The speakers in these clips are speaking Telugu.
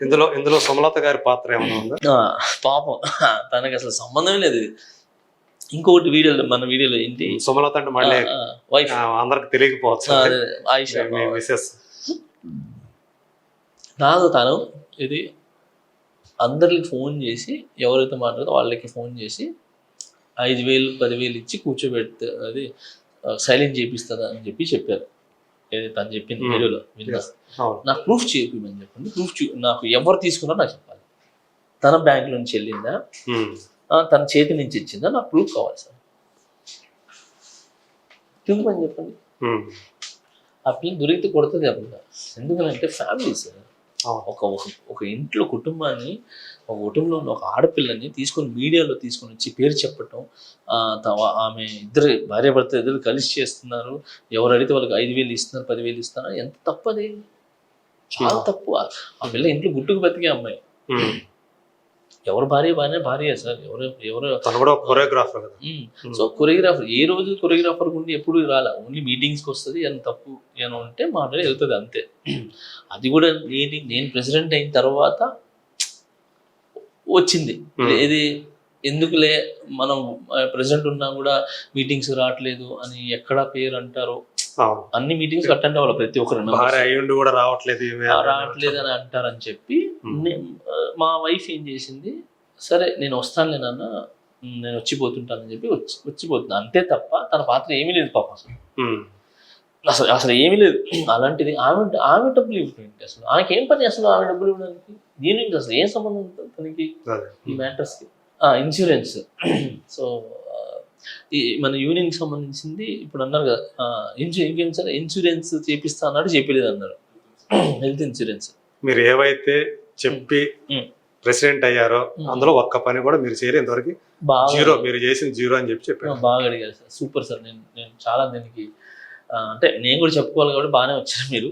ఇందులో సుమలత గారి పాత్ర ఏమైనా ఉందా? పాపం తనకి అసలు సంబంధమే లేదు. ఇంకొకటి మన వీడియోలో ఏంటి, సుమలత అంటే మళ్ళీ వైఫ్ అందరికి తెలియకపోవచ్చు, ఆయిషా మిసెస్. నాదో తను ఇది అందరికి ఫోన్ చేసి, ఎవరైతే మాట్లాడదో వాళ్ళకి ఫోన్ చేసి 5,000 10,000 ఇచ్చి కూర్చోబెడితే అది సైలెంట్ చేపిస్తుందా అని చెప్పారు. ఏదైతే తను చెప్పింది వీడియోలో విన్నా. నాకు ప్రూఫ్ చేపిమని చెప్పండి, నాకు ఎవరు తీసుకున్నారో నాకు చెప్పాలి. తన బ్యాంక్ నుంచి వెళ్ళిందా, తన చేతి నుంచి ఇచ్చిందా, నాకు ప్రూఫ్ కావాలి సార్. చూపని చెప్పండి. ఆ పిల్ల దొరికితే కొడుతుంది. ఆ పిల్ల ఎందుకంటే ఫ్యామిలీ సార్, ఒక ఇంట్లో కుటుంబాన్ని, ఒక కుటుంబంలో ఉన్న ఒక ఆడపిల్లని తీసుకొని మీడియాలో తీసుకొని వచ్చి పేరు చెప్పటం, ఆమె ఇద్దరు భార్యాభర్త ఇద్దరు కలిసి చేస్తున్నారు, ఎవరు అడిగితే వాళ్ళకి 5,000 ఇస్తున్నారు 10,000 ఇస్తున్నారు, ఎంత తప్పు అది, చాలా తప్పు. ఆ పిల్ల ఇంట్లో గుట్టుకు బతికే అమ్మాయి. ఎవరు భార్య సార్, ఎవరు కొరియోగ్రాఫర్ కదా. సో కొరియోగ్రాఫర్ ఏ రోజు కొరియోగ్రాఫర్ ఉండి ఎప్పుడు రాలా, ఓన్లీ మీటింగ్స్కి వస్తుంది. ఎంత తప్పు ఏమో ఉంటే మాట్లాడి వెళ్తుంది అంతే. అది కూడా నేను ప్రెసిడెంట్ అయిన తర్వాత వచ్చింది. ఇది ఎందుకులే మనం ప్రెసిడెంట్ ఉన్నా కూడా మీటింగ్స్ రావట్లేదు అని ఎక్కడా పేరు అంటారో, అన్ని మీటింగ్స్ అటెండ్ అవ్వాలి ప్రతి ఒక్కరు, కూడా రావట్లేదు అని అంటారని చెప్పి మా వైఫ్ ఏం చేసింది, సరే నేను వస్తానులేనన్న, నేను వచ్చిపోతుంటానని చెప్పి వచ్చిపోతున్నా అంతే తప్ప తన పాత్ర ఏమీ లేదు పాప. అసలు ఏమీ లేదు. అలాంటిది ఆమె డబ్బులు ఇవ్వడానికి అసలు ఆమెకేం పని, అసలు ఆమె డబ్బులు ఇవ్వడానికి దీనికి అసలు ఏం సంబంధం ఉంటుంది తనకి ఈ మ్యాటర్స్కి. ఇన్సూరెన్స్. సో మన యూనియన్కి సంబంధించింది ఇప్పుడు అన్నారు కదా, ఇన్సూరెన్స్ చేపిస్తా అన్నాడు, చెప్పలేదు అన్నారు. హెల్త్ ఇన్సూరెన్స్ మీరు ఏవైతే చెప్పి ప్రెసిడెంట్ అయ్యారో అందులో ఒక్క పని కూడా మీరు చేయలేదు ఇంతవరకు, జీరో, మీరు చేసిన జీరో అని చెప్పారు. బాగా అడిగారు సార్, సూపర్ సార్. నేను చాలా దీనికి అంటే నేను కూడా చెప్పుకోవాలి కాబట్టి బాగానే వచ్చారు మీరు.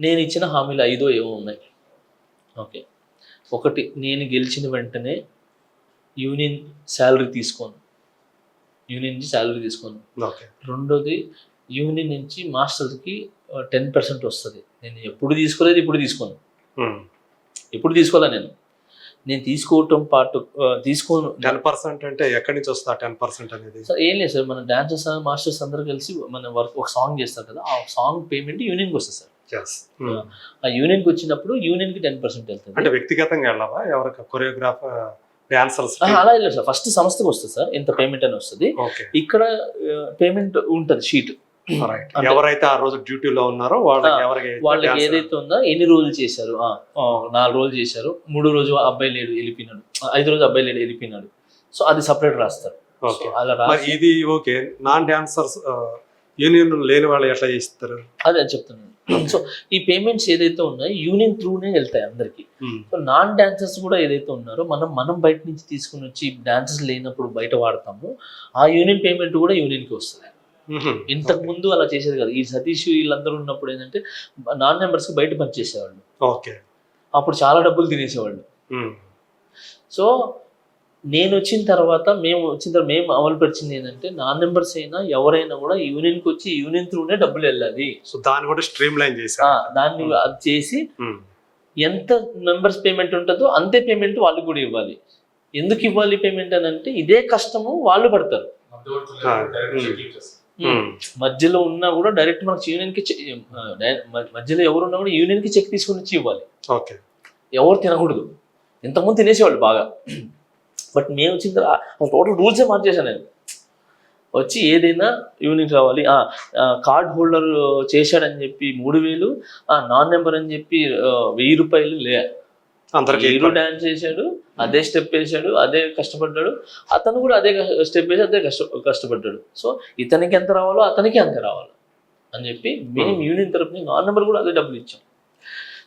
నేను ఇచ్చిన హామీలు 5 ఏవో ఉన్నాయి. ఓకే, ఒకటి, నేను గెలిచిన వెంటనే యూనియన్ శాలరీ తీసుకోను, యూనియన్ నుంచి శాలరీ తీసుకోను. రెండోది, యూనియన్ నుంచి మాస్టర్కి 10% వస్తుంది. నేను ఎప్పుడు తీసుకోలేదు, ఇప్పుడు తీసుకోను. ఎప్పుడు తీసుకోవాలా నేను తీసుకోవటం పాటు తీసుకోను. 10% అంటే ఎక్కడి నుంచి వస్తా 10% అనేది? సార్ ఏం లేదు సార్, మన డాన్సర్స్ మాస్టర్స్ అందరూ కలిసి మన వర్క్ ఒక సాంగ్ చేస్తారు కదా, ఆ సాంగ్ పేమెంట్ యూనియన్కి వస్తుంది సార్. ఆ యూనియన్కి వచ్చినప్పుడు యూనియన్కి 10% వెళ్తుంది. అంటే వ్యక్తిగతంగా వెళ్ళవా ఎవరికి, కొరియోగ్రాఫర్ డాన్సర్స్ అలా వెళ్ళదు సార్, ఫస్ట్ సంస్థకు వస్తుంది సార్, ఇంత పేమెంట్ అని వస్తుంది. ఇక్కడ పేమెంట్ ఉంటుంది షీట్, ఎవరైతే ఆ రోజు డ్యూటీలో ఉన్నారో వాళ్ళకి ఏదైతే ఉందో, ఎన్ని రోజులు చేశారు, 4 రోజులు చేశారు, 3 రోజు అబ్బాయి లేడు వెళ్ళిపోయినాడు, 5 రోజు అబ్బాయి లేడు వెళ్ళిపోయినాడు, సో అది సపరేట్ రాస్తారు. ఇది ఓకే. నాన్ డాన్సర్స్ యూనియన్ లేని వాళ్ళు ఎట్లా చేస్తారు అదే చెప్తున్నాను. సో ఈ పేమెంట్స్ ఏదైతే ఉన్నాయో యూనియన్ త్రూనే వెళ్తాయి అందరికి. సో నాన్ డాన్సర్స్ కూడా ఏదైతే ఉన్నారో మనం బయట నుంచి తీసుకుని వచ్చి డాన్సర్స్ లేనప్పుడు బయట వాడతాము, ఆ యూనియన్ పేమెంట్ కూడా యూనియన్కి వస్తుంది. ఇంతకు ముందు అలా చేసేది కదా, ఈ సతీష్ వీళ్ళందరూ ఉన్నప్పుడు ఏంటంటే నాన్ మెంబర్స్కి బయట పనిచేసేవాళ్ళు. అప్పుడు చాలా డబ్బులు తినేసేవాళ్ళు. సో మేము వచ్చిన తర్వాత మేము అమలు పరిచింది ఏంటంటే, నాన్ మెంబర్స్ అయినా ఎవరైనా కూడా యూనియన్కి వచ్చి యూనియన్ త్రూనే డబ్బులు వెళ్ళాలి. సో దాన్ని కూడా స్ట్రీమ్ లైన్ చేసి దాన్ని అది చేసి ఎంత మెంబర్స్ పేమెంట్ ఉంటుందో అంతే పేమెంట్ వాళ్ళకి కూడా ఇవ్వాలి. ఎందుకు ఇవ్వాలి పేమెంట్ అని అంటే, ఇదే కష్టము వాళ్ళు పడతారు. మధ్యలో ఉన్నా కూడా డైరెక్ట్ మనకి యూనియన్కి, మధ్యలో ఎవరు ఉన్నా కూడా యూనియన్కి చెక్ తీసుకుని వచ్చి ఇవ్వాలి. ఎవరు తినకూడదు. ఇంతకుముందు తినేసేవాళ్ళు బాగా, బట్ మేము వచ్చిన తర్వాత టోటల్ రూల్సే మార్చేసాను నేను. వచ్చి ఏదైనా యూనియన్ కావాలి, కార్డ్ హోల్డర్ చేశాడని చెప్పి 3,000, నాన్ మెంబర్ అని చెప్పి 1,000 రూపాయలు హీరో డాన్స్ చేశాడు, అదే స్టెప్ వేసాడు, అదే కష్టపడ్డాడు, అతను కూడా అదే స్టెప్ వేసి అదే కష్టపడ్డాడు. సో ఇతనికి ఎంత రావాలో అతనికి అంత రావాలి అని చెప్పి మేము యూనియన్ తరఫున నాన్ మెంబర్ కూడా అదే డబ్బులు ఇచ్చాం.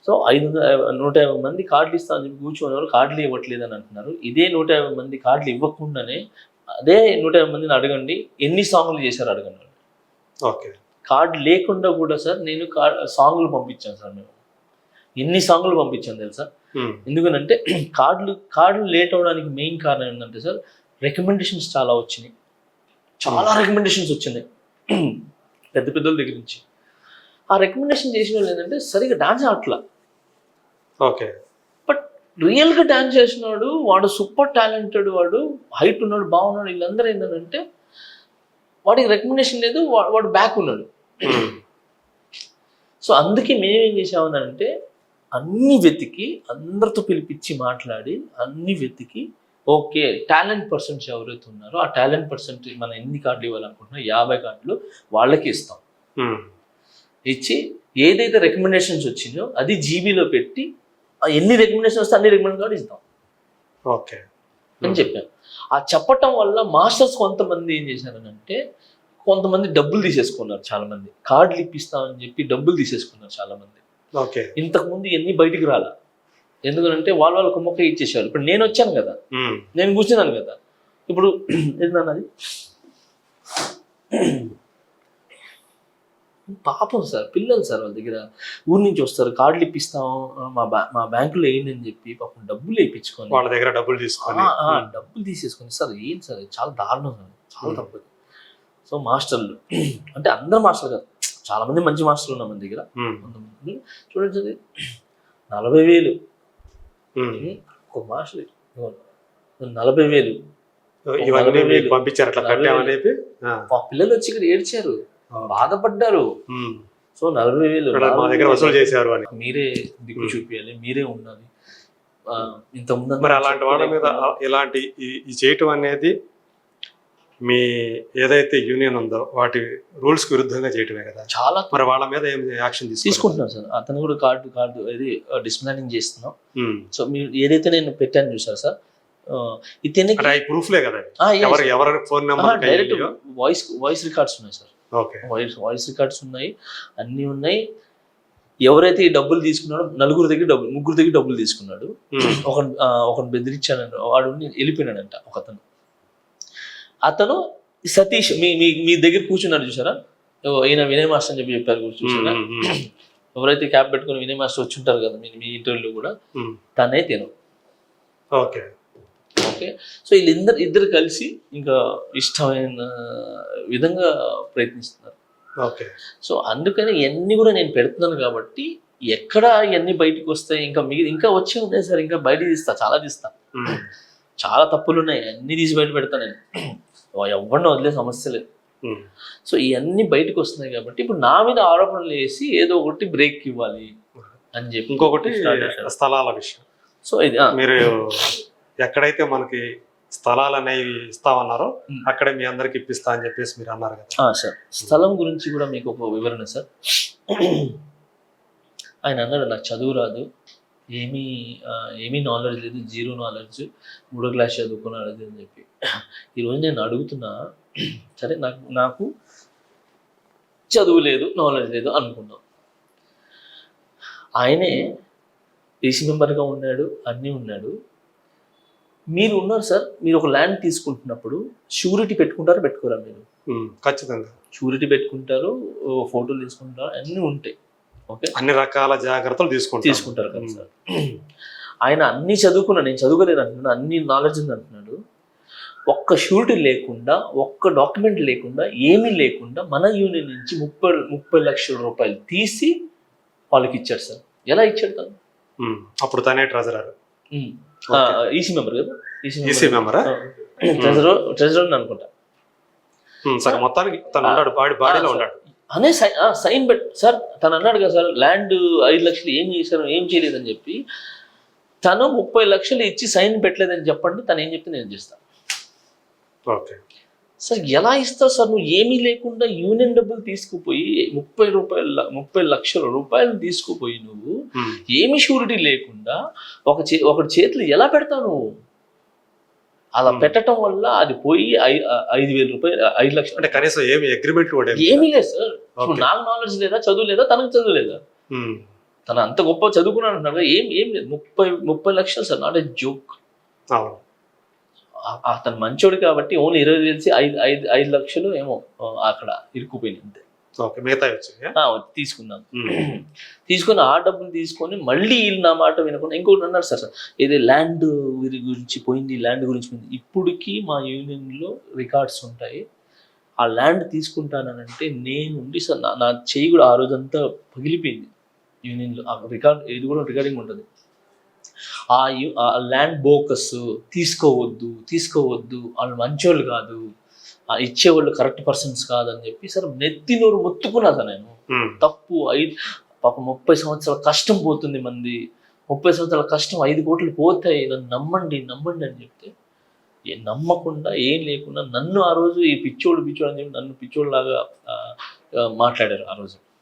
సో 150 మంది కార్డులు ఇస్తామని చెప్పి కూర్చున్నారు, కార్డులు ఇవ్వట్లేదు అని అంటున్నారు. ఇదే 150 మంది కార్డులు ఇవ్వకుండానే అదే 150 మందిని అడగండి ఎన్ని సాంగ్లు చేశారు అడగండి. కార్డు లేకుండా కూడా సార్ నేను సాంగ్లు పంపించాను సార్. మేము ఎన్ని సాంగ్లు పంపించాను తెలుసా? ఎందుకనంటే కార్డులు లేట్ అవడానికి మెయిన్ కారణం ఏంటంటే సార్, రికమెండేషన్స్ చాలా వచ్చినాయి, చాలా రికమెండేషన్స్ వచ్చినాయి పెద్దల దగ్గర నుంచి. ఆ రికమెండేషన్ చేసిన వాళ్ళు ఏంటంటే సరిగ్గా డాన్స్ ఆడట్లా. ఓకే. బట్ రియల్గా డాన్స్ చేసినాడు, వాడు సూపర్ టాలెంటెడ్, వాడు హైట్ ఉన్నాడు, బాగున్నాడు, వీళ్ళందరూ ఏంటంటే వాడికి రికమెండేషన్ లేదు, వాడు బ్యాక్ ఉన్నాడు. సో అందుకే మేమేం చేసామనంటే అన్ని వెతికి అందరితో పిలిపించి మాట్లాడి అన్ని వెతికి ఓకే టాలెంట్ పర్సన్స్ ఎవరైతే ఉన్నారో ఆ టాలెంట్ పర్సెంట్ మనం ఎన్ని కార్డులు ఇవ్వాలనుకుంటున్నాం 50 కార్డులు వాళ్ళకి ఇస్తాం. ఇచ్చి ఏదైతే రికమెండేషన్స్ వచ్చినాయో అది జీబీలో పెట్టి ఎన్ని రికమెండేషన్ వస్తే అన్ని రికమెండేషన్ కార్డు ఇస్తాం ఓకే అని చెప్పాను. ఆ చెప్పటం వల్ల మాస్టర్స్ కొంతమంది ఏం చేశారనంటే కొంతమంది డబ్బులు తీసేసుకున్నారు, చాలా మంది కార్డులు ఇప్పిస్తామని చెప్పి డబ్బులు తీసేసుకున్నారు చాలా మంది. ఓకే. ఇంతకుముందు ఎన్ని బయటికి రాలా, ఎందుకంటే వాళ్ళ కుమ్మక్క ఇచ్చేసేవాళ్ళు. ఇప్పుడు నేను వచ్చాను కదా, నేను కూర్చున్నాను కదా, ఇప్పుడు ఏంటన్నది పాపం సార్, పిల్లలు సార్, వాళ్ళ దగ్గర ఊరి నుంచి వస్తారు, కార్డులు ఇప్పిస్తాం మా బ్యాంకులో వేయండి అని చెప్పి పాపం డబ్బులు వేయించుకొని వాళ్ళ దగ్గర డబ్బులు తీసుకొని డబ్బులు తీసేసుకొని సార్ ఏంటి సార్ చాలా దారుణం సార్, చాలా తప్పదు. సో మాస్టర్లు అంటే అందరు మాస్టర్లు కాదు, చాలా మంది మంచి మాస్టర్లు ఉన్నారు మన దగ్గర. కొంతమంది చూడండి 40,000 ఒక మాస్టర్ 40,000 పంపించారు అట్లా కట్టామని మా పిల్లలు వచ్చి ఇక్కడ ఏడ్చారు, బాధపడ్డారు. సో 40,000 మా దగ్గర వసూలు చేశారు అని మీరే దిక్కు చూపించాలి, మీరే ఉండాలి. ఇంత ముందు మరి అలాంటి వాళ్ళ మీద ఇలాంటి ఈ చేయటం అనేది మీ ఏదైతే యూనియన్ ఉందో వాటి రూల్స్ కి విరుద్ధంగా చేయటమే కదా చాలా. మరి వాళ్ళ మీద ఏం యాక్షన్ తీసుకుంటున్నాం సార్, అతను కూడా కార్డు ఇది డిస్ప్లానింగ్ చేస్తున్నాం. సో మీరు ఏదైతే నేను పెట్టాను చూసారు సార్, ఇతనికి ప్రూఫ్లే కదా, ఎవరి phone number direct voice records ఉన్నాయి సార్. ఓకే. వాయిస్ రికార్డ్స్ ఉన్నాయి, అన్నీ ఉన్నాయి. ఎవరైతే ఈ డబ్బులు తీసుకున్నాడో ముగ్గురు దగ్గర డబ్బులు తీసుకున్నాడు. ఒకని బెదిరించాడు, వాడు వెళ్ళిపోయినాడంట ఒకతను. అతను సతీష్ మీ దగ్గర కూర్చున్నాడు చూసారా, ఈయన వినయ్ మాస్టర్ అని చెప్పి చెప్పారు చూసారా, ఎవరైతే క్యాప్ పెట్టుకుని వినయ్ మాస్టర్ వచ్చి ఉంటారు కదా మీ ఇంటర్వ్యూలో కూడా, తనే తిను. ఓకే. ఓకే. సో ఇద్దరు కలిసి ఇంకా ఇష్టమైన విధంగా ప్రయత్నిస్తున్నారు. ఓకే. సో అందుకని ఇవన్నీ కూడా నేను పెడుతున్నాను కాబట్టి ఎక్కడ ఇవన్నీ బయటకు వస్తాయి, ఇంకా వచ్చే ఉన్నాయి సార్, ఇంకా బయట చాలా తీస్తా, చాలా తప్పులు ఉన్నాయి, అన్ని తీసి బయట పెడతా నేను, ఎవరిని వదిలే సమస్య లేదు. సో ఇవన్నీ బయటకు వస్తున్నాయి కాబట్టి ఇప్పుడు నా మీద ఆరోపణలు వేసి ఏదో ఒకటి బ్రేక్ ఇవ్వాలి అని చెప్పి. ఇంకొకటి స్థలాల విషయం. సో ఇది మీరు ఎక్కడైతే మనకి స్థలాలు అనేవి ఇస్తామన్నారో అక్కడే మీ అందరికి ఇప్పిస్తా అని చెప్పేసి మీరు అన్నారు కదా సార్. స్థలం గురించి కూడా మీకు ఒక వివరణ సార్. ఆయన అన్నాడు నాకు చదువు రాదు, ఏమీ నాలెడ్జ్ లేదు, 0 నాలెడ్జ్, 3వ క్లాస్ చదువుకున్నాడు అది అని చెప్పి. ఈరోజు నేను అడుగుతున్నా, సరే నాకు చదువు లేదు, నాలెడ్జ్ లేదు అనుకున్నాం. ఆయనే ఏసీ మెంబర్గా ఉన్నాడు, అన్నీ ఉన్నాడు. మీరు ఉన్నారు సార్, మీరు ఒక ల్యాండ్ తీసుకుంటున్నప్పుడు షూరిటీ పెట్టుకుంటారు, పెట్టుకోరా? మీరు ఖచ్చితంగా షూరిటీ పెట్టుకుంటారు, ఫోటోలు తీసుకుంటారు, అన్నీ ఉంటాయి. ఓకే, అన్ని రకాల జాగ్రత్తలు తీసుకుంటారు కదా సార్. ఆయన అన్ని చదువుకున్నాడు, నేను చదువుకోలేదు అంటున్నాడు, అన్ని నాలెడ్జ్ ఉంది అంటున్నాడు. ఒక్క షూరిటీ లేకుండా, ఒక్క డాక్యుమెంట్ లేకుండా, ఏమీ లేకుండా మన యూనియన్ నుంచి 30 లక్షల రూపాయలు తీసి వాళ్ళకి ఇచ్చాడు సార్. ఎలా ఇచ్చాడు తను? అప్పుడు తనే ట్రెజరర్, ఈసీ మెంబర్ కదా, ఈసీ మెంబర్, ట్రెజరర్ అనుకుంటా. సరే, మొత్తానికి తను ఉన్నాడు, బాడీలో ఉన్నాడు అనే సైన్ పెట్ సార్. తను అన్నాడు కదా సార్, ల్యాండ్ 5 లక్షలు ఏం చేశారు, ఏం చేయలేదని చెప్పి. తను 30 లక్షలు ఇచ్చి సైన్ పెట్టలేదని చెప్పండి, తను ఏం చెప్తే నేను చేస్తాను. ఓకే సార్, ఎలా ఇస్తావు సార్? నువ్వు ఏమీ లేకుండా యూనియన్ డబ్బులు తీసుకుపోయి 30 లక్షల రూపాయలు తీసుకుపోయి నువ్వు ఏమి షూరిటీ లేకుండా ఒకటి చేతులు ఎలా పెడతావు నువ్వు? అలా పెట్టడం వల్ల అది పోయి 5,000 రూపాయలు, 5 లక్షలు అంటే కనీసం ఏమీ లేదు సార్. నాకు నాలెడ్జ్ లేదా, చదువు లేదా, తనకు చదువు లేదా? తను అంత గొప్ప చదువుకున్నాడు అంటున్నాడు, ఏం లేదు. 30 లక్షలు సార్, నాట్ ఏ జోక్. అతను మంచోడు కాబట్టి ఓన్లీ 20 తెలిసి 5 లక్షలు ఏమో అక్కడ ఇరుక్కుపోయింది అంతే. తీసుకున్నాను. తీసుకొని ఆ డబ్బులు తీసుకొని మళ్ళీ వీళ్ళు నా మాట వినకుండా ఇంకోటి అన్నారు సార్, ఇది ల్యాండ్ గురించి పోయింది, ల్యాండ్ గురించి పోయింది. ఇప్పటికీ మా యూనియన్లో రికార్డ్స్ ఉంటాయి. ఆ ల్యాండ్ తీసుకుంటానంటే నేను ఉండి సార్ నా చెయ్యి కూడా ఆ రోజంతా పగిలిపోయింది యూనియన్లో. ఆ రికార్డ్ ఇది కూడా రికార్డింగ్ ఉంటుంది. ఆ ల్యాండ్ బోకస్ తీసుకోవద్దు వాళ్ళు మంచోళ్ళు కాదు, ఇచ్చేవాళ్ళు కరెక్ట్ పర్సన్స్ కాదని చెప్పి సార్ నెత్తి నోరు మొత్తుకున్నా సార్ నేను. తప్పు పాప 30 సంవత్సరాల కష్టం పోతుంది మంది, 30 సంవత్సరాల కష్టం 5 కోట్లు పోతాయి, నన్ను నమ్మండి అని చెప్తే నమ్మకుండా ఏం లేకుండా నన్ను ఆ రోజు ఈ పిచ్చోడు అని చెప్పి నన్ను పిచ్చోడు లాగా మాట్లాడారు ఆ రోజు.